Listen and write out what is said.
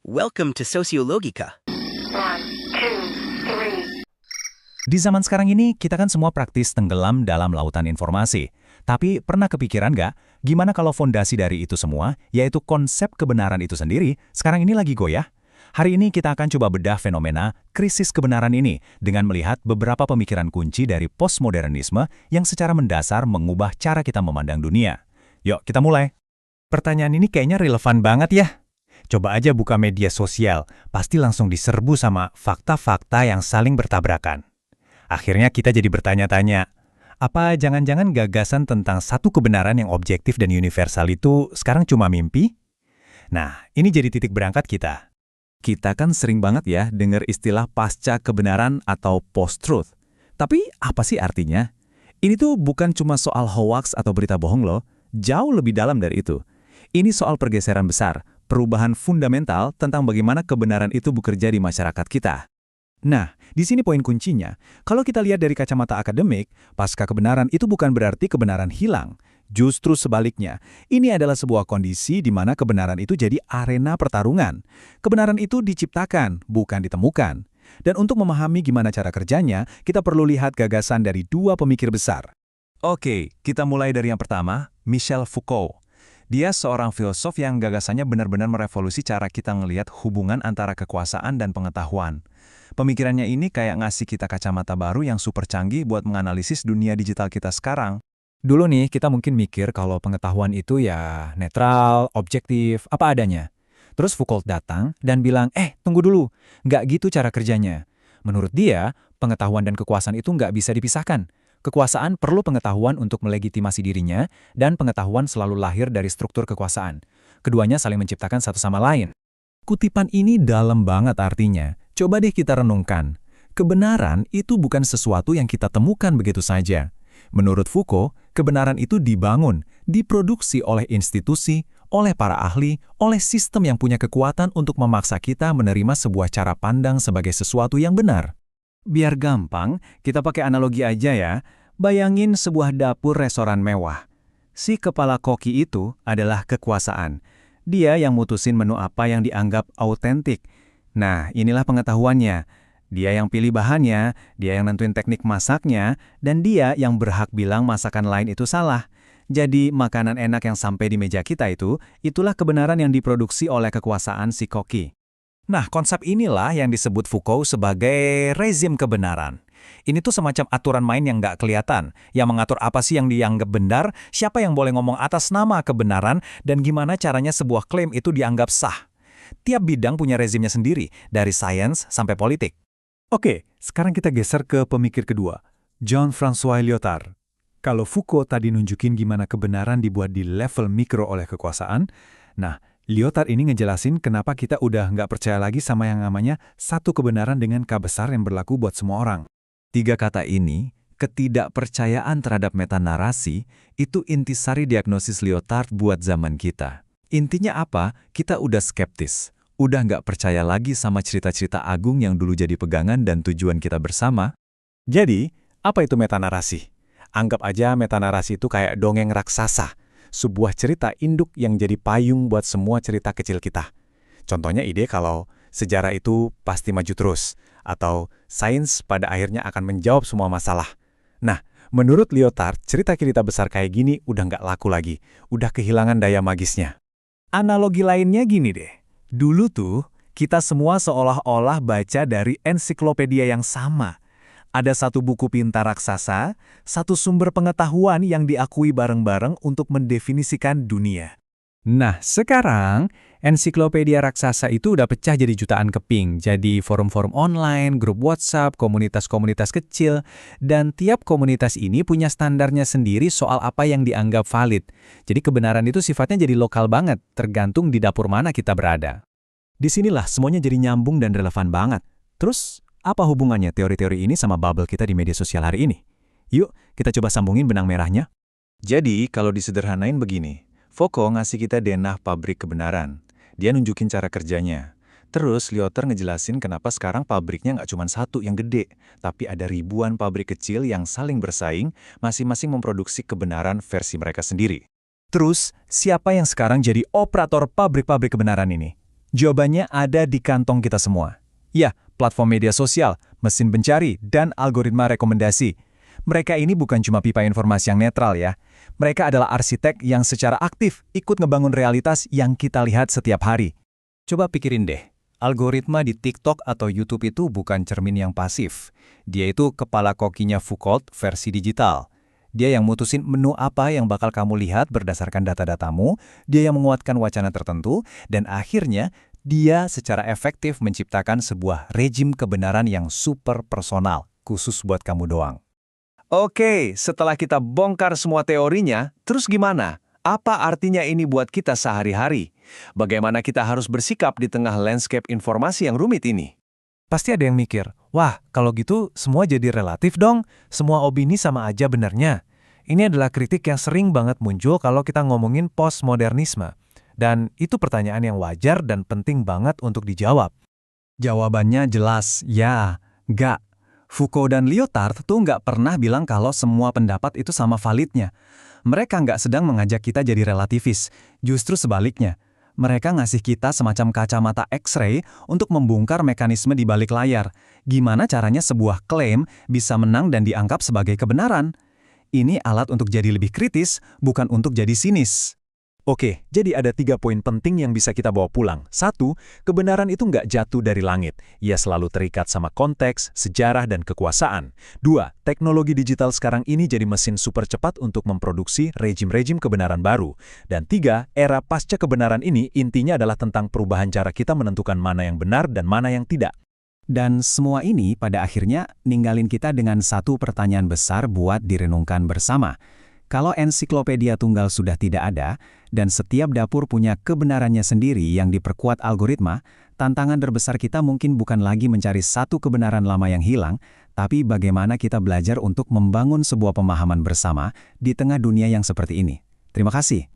Welcome to Sociologica. One, two, three. Di zaman sekarang ini, kita kan semua praktis tenggelam dalam lautan informasi. Tapi pernah kepikiran nggak, gimana kalau fondasi dari itu semua, yaitu konsep kebenaran itu sendiri, sekarang ini lagi goyah? Hari ini kita akan coba bedah fenomena krisis kebenaran ini dengan melihat beberapa pemikiran kunci dari postmodernisme yang secara mendasar mengubah cara kita memandang dunia. Yuk, kita mulai. Pertanyaan ini kayaknya relevan banget ya. Coba aja buka media sosial, pasti langsung diserbu sama fakta-fakta yang saling bertabrakan. Akhirnya kita jadi bertanya-tanya, apa jangan-jangan gagasan tentang satu kebenaran yang objektif dan universal itu sekarang cuma mimpi? Nah, ini jadi titik berangkat kita. Kita kan sering banget ya dengar istilah pasca kebenaran atau post-truth. Tapi apa sih artinya? Ini tuh bukan cuma soal hoax atau berita bohong loh, jauh lebih dalam dari itu. Ini soal pergeseran besar, perubahan fundamental tentang bagaimana kebenaran itu bekerja di masyarakat kita. Nah, di sini poin kuncinya. Kalau kita lihat dari kacamata akademik, pasca kebenaran itu bukan berarti kebenaran hilang. Justru sebaliknya, ini adalah sebuah kondisi di mana kebenaran itu jadi arena pertarungan. Kebenaran itu diciptakan, bukan ditemukan. Dan untuk memahami gimana cara kerjanya, kita perlu lihat gagasan dari dua pemikir besar. Oke, kita mulai dari yang pertama, Michel Foucault. Dia seorang filsuf yang gagasannya benar-benar merevolusi cara kita ngelihat hubungan antara kekuasaan dan pengetahuan. Pemikirannya ini kayak ngasih kita kacamata baru yang super canggih buat menganalisis dunia digital kita sekarang. Dulu nih, kita mungkin mikir kalau pengetahuan itu ya netral, objektif, apa adanya. Terus Foucault datang dan bilang, tunggu dulu, nggak gitu cara kerjanya. Menurut dia, pengetahuan dan kekuasaan itu nggak bisa dipisahkan. Kekuasaan perlu pengetahuan untuk melegitimasi dirinya, dan pengetahuan selalu lahir dari struktur kekuasaan. Keduanya saling menciptakan satu sama lain. Kutipan ini dalam banget artinya. Coba deh kita renungkan. Kebenaran itu bukan sesuatu yang kita temukan begitu saja. Menurut Foucault, kebenaran itu dibangun, diproduksi oleh institusi, oleh para ahli, oleh sistem yang punya kekuatan untuk memaksa kita menerima sebuah cara pandang sebagai sesuatu yang benar. Biar gampang, kita pakai analogi aja ya. Bayangin sebuah dapur restoran mewah. Si kepala koki itu adalah kekuasaan. Dia yang mutusin menu apa yang dianggap autentik. Nah, inilah pengetahuannya. Dia yang pilih bahannya, dia yang nentuin teknik masaknya, dan dia yang berhak bilang masakan lain itu salah. Jadi, makanan enak yang sampai di meja kita itulah kebenaran yang diproduksi oleh kekuasaan si koki. Nah, konsep inilah yang disebut Foucault sebagai rezim kebenaran. Ini tuh semacam aturan main yang nggak kelihatan, yang mengatur apa sih yang dianggap benar, siapa yang boleh ngomong atas nama kebenaran, dan gimana caranya sebuah klaim itu dianggap sah. Tiap bidang punya rezimnya sendiri, dari sains sampai politik. Oke, sekarang kita geser ke pemikir kedua, Jean-François Lyotard. Kalau Foucault tadi nunjukin gimana kebenaran dibuat di level mikro oleh kekuasaan, nah, Lyotard ini ngejelasin kenapa kita udah nggak percaya lagi sama yang namanya satu kebenaran dengan K besar yang berlaku buat semua orang. Tiga kata ini, ketidakpercayaan terhadap metanarasi, itu intisari diagnosis Lyotard buat zaman kita. Intinya apa? Kita udah skeptis. Udah nggak percaya lagi sama cerita-cerita agung yang dulu jadi pegangan dan tujuan kita bersama. Jadi, apa itu metanarasi? Anggap aja metanarasi itu kayak dongeng raksasa. Sebuah cerita induk yang jadi payung buat semua cerita kecil kita. Contohnya ide kalau sejarah itu pasti maju terus, atau sains pada akhirnya akan menjawab semua masalah. Nah, menurut Lyotard, cerita-cerita besar kayak gini udah nggak laku lagi, udah kehilangan daya magisnya. Analogi lainnya gini deh, dulu tuh kita semua seolah-olah baca dari ensiklopedia yang sama. Ada satu buku pintar raksasa, satu sumber pengetahuan yang diakui bareng-bareng untuk mendefinisikan dunia. Nah, sekarang ensiklopedia raksasa itu udah pecah jadi jutaan keping, jadi forum-forum online, grup WhatsApp, komunitas-komunitas kecil, dan tiap komunitas ini punya standarnya sendiri soal apa yang dianggap valid. Jadi kebenaran itu sifatnya jadi lokal banget, tergantung di dapur mana kita berada. Disinilah semuanya jadi nyambung dan relevan banget. Terus, apa hubungannya teori-teori ini sama bubble kita di media sosial hari ini? Yuk, kita coba sambungin benang merahnya. Jadi, kalau disederhanain begini, Foucault ngasih kita denah pabrik kebenaran. Dia nunjukin cara kerjanya. Terus Lyotard ngejelasin kenapa sekarang pabriknya nggak cuma satu yang gede, tapi ada ribuan pabrik kecil yang saling bersaing, masing-masing memproduksi kebenaran versi mereka sendiri. Terus, siapa yang sekarang jadi operator pabrik-pabrik kebenaran ini? Jawabannya ada di kantong kita semua. Ya, platform media sosial, mesin pencari, dan algoritma rekomendasi. Mereka ini bukan cuma pipa informasi yang netral ya. Mereka adalah arsitek yang secara aktif ikut ngebangun realitas yang kita lihat setiap hari. Coba pikirin deh, algoritma di TikTok atau YouTube itu bukan cermin yang pasif. Dia itu kepala kokinya Foucault versi digital. Dia yang mutusin menu apa yang bakal kamu lihat berdasarkan data-datamu, dia yang menguatkan wacana tertentu, dan akhirnya dia secara efektif menciptakan sebuah rejim kebenaran yang super personal, khusus buat kamu doang. Oke, setelah kita bongkar semua teorinya, terus gimana? Apa artinya ini buat kita sehari-hari? Bagaimana kita harus bersikap di tengah landscape informasi yang rumit ini? Pasti ada yang mikir, wah kalau gitu semua jadi relatif dong, semua opini sama aja benarnya. Ini adalah kritik yang sering banget muncul kalau kita ngomongin postmodernisme. Dan itu pertanyaan yang wajar dan penting banget untuk dijawab. Jawabannya jelas, ya, nggak. Foucault dan Lyotard tuh nggak pernah bilang kalau semua pendapat itu sama validnya. Mereka nggak sedang mengajak kita jadi relativis, justru sebaliknya. Mereka ngasih kita semacam kacamata X-ray untuk membongkar mekanisme di balik layar. Gimana caranya sebuah klaim bisa menang dan dianggap sebagai kebenaran? Ini alat untuk jadi lebih kritis, bukan untuk jadi sinis. Oke, jadi ada 3 poin penting yang bisa kita bawa pulang. 1, kebenaran itu nggak jatuh dari langit. Ia selalu terikat sama konteks, sejarah, dan kekuasaan. 2, teknologi digital sekarang ini jadi mesin super cepat untuk memproduksi rejim-rejim kebenaran baru. Dan 3, era pasca kebenaran ini intinya adalah tentang perubahan cara kita menentukan mana yang benar dan mana yang tidak. Dan semua ini pada akhirnya ninggalin kita dengan satu pertanyaan besar buat direnungkan bersama. Kalau ensiklopedia tunggal sudah tidak ada, dan setiap dapur punya kebenarannya sendiri yang diperkuat algoritma, tantangan terbesar kita mungkin bukan lagi mencari satu kebenaran lama yang hilang, tapi bagaimana kita belajar untuk membangun sebuah pemahaman bersama di tengah dunia yang seperti ini. Terima kasih.